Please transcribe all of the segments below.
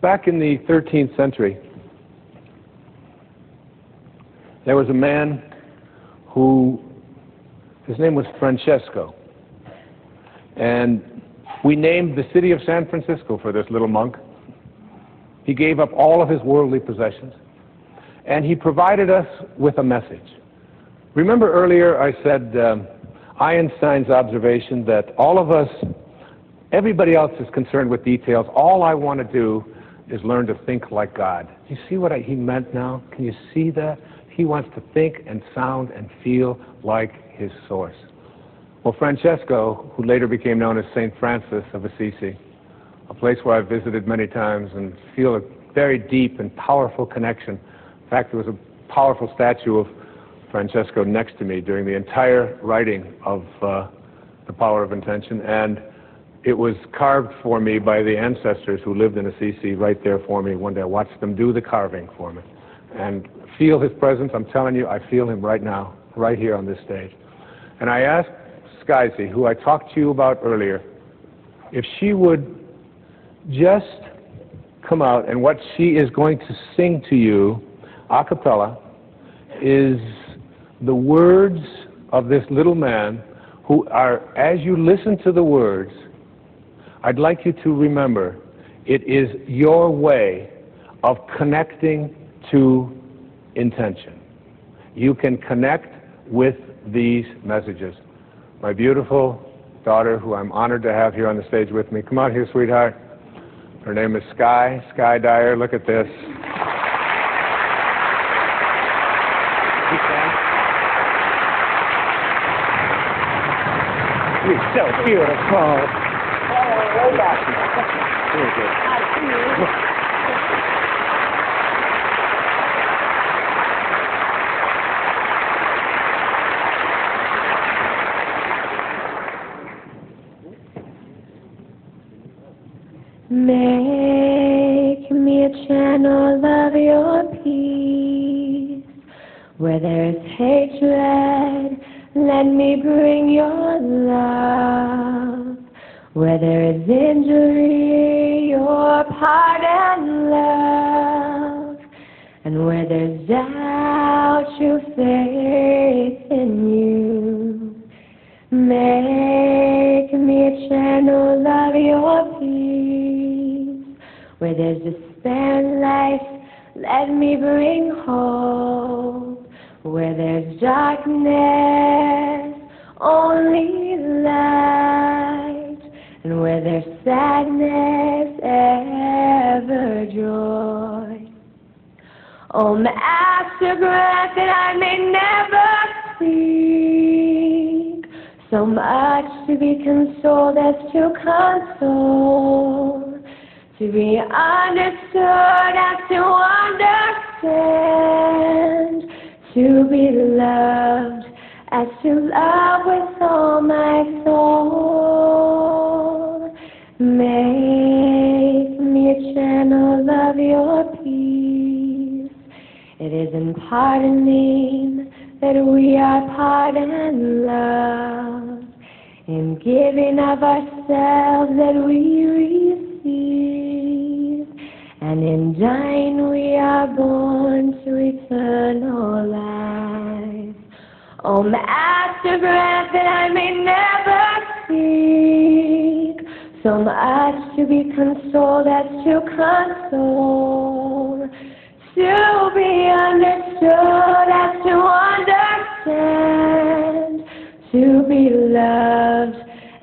back in the 13th century, there was a man who, his name was Francesco. And we named the city of San Francisco for this little monk. He gave up all of his worldly possessions, and he provided us with a message. Remember earlier I said Einstein's observation that all of us, everybody else is concerned with details. All I want to do is learn to think like God. You see what he meant now? Can you see that? He wants to think and sound and feel like his source. Well, Francesco, who later became known as St. Francis of Assisi, a place where I've visited many times and feel a very deep and powerful connection. In fact, there was a powerful statue of Francesco next to me during the entire writing of The Power of Intention, and it was carved for me by the ancestors who lived in Assisi right there for me one day. I watched them do the carving for me and feel his presence. I'm telling you, I feel him right now, right here on this stage. And I asked Skyzy, who I talked to you about earlier, if she would just come out, and what she is going to sing to you a cappella is the words of this little man who are, as you listen to the words, I'd like you to remember it is your way of connecting to intention. You can connect with these messages. My beautiful daughter, who I'm honored to have here on the stage with me, come out here, sweetheart. Her name is Sky Dyer. Look at this. You're so beautiful. Very good. Make me a channel of your peace. Where there is hatred, let me bring your love. Where there is injury, your pardon, love. And where there's doubt, your faith in you. Make me a channel of your peace. Where there's despair in life, let me bring hope. Where there's darkness, only light. And where there's sadness, ever joy. Oh, Master, grant that I may never seek so much to be consoled as to console. To be understood as to understand, to be loved as to love with all my soul. Make me a channel of your peace. It is in pardoning that we are pardoned, love. In giving of ourselves that we receive, and in dying we are born to eternal life. Oh, Master, grant that I may never seek so much to be consoled as to console, to be understood as to understand, to be loved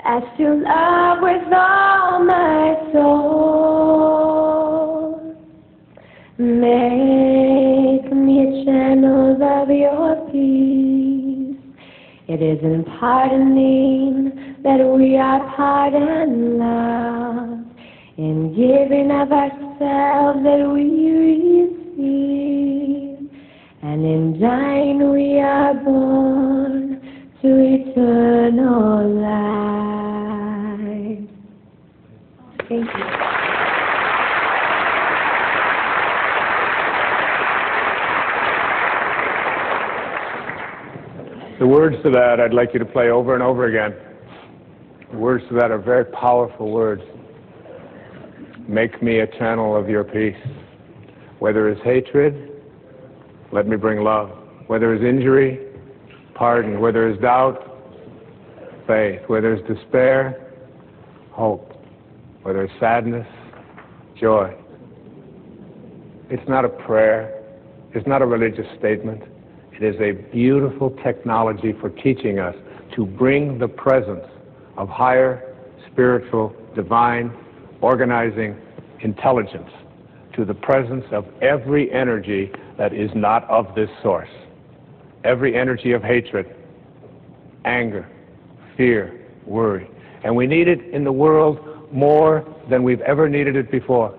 as to love with all my soul. Make me a channel of your peace. It is in pardoning that we are pardoned, love. In giving of ourselves that we receive, and in dying we are born to eternal life. Thank you. The words to that I'd like you to play over and over again. The words to that are very powerful words. make me a channel of your peace. Where there is hatred, let me bring love. Where there is injury, pardon. Where there is doubt, faith. Where there is despair, hope. Where there is sadness, joy. It's not a prayer. It's not a religious statement. It is a beautiful technology for teaching us to bring the presence of higher, spiritual, divine, organizing intelligence to the presence of every energy that is not of this source. Every energy of hatred, anger, fear, worry. And we need it in the world more than we've ever needed it before.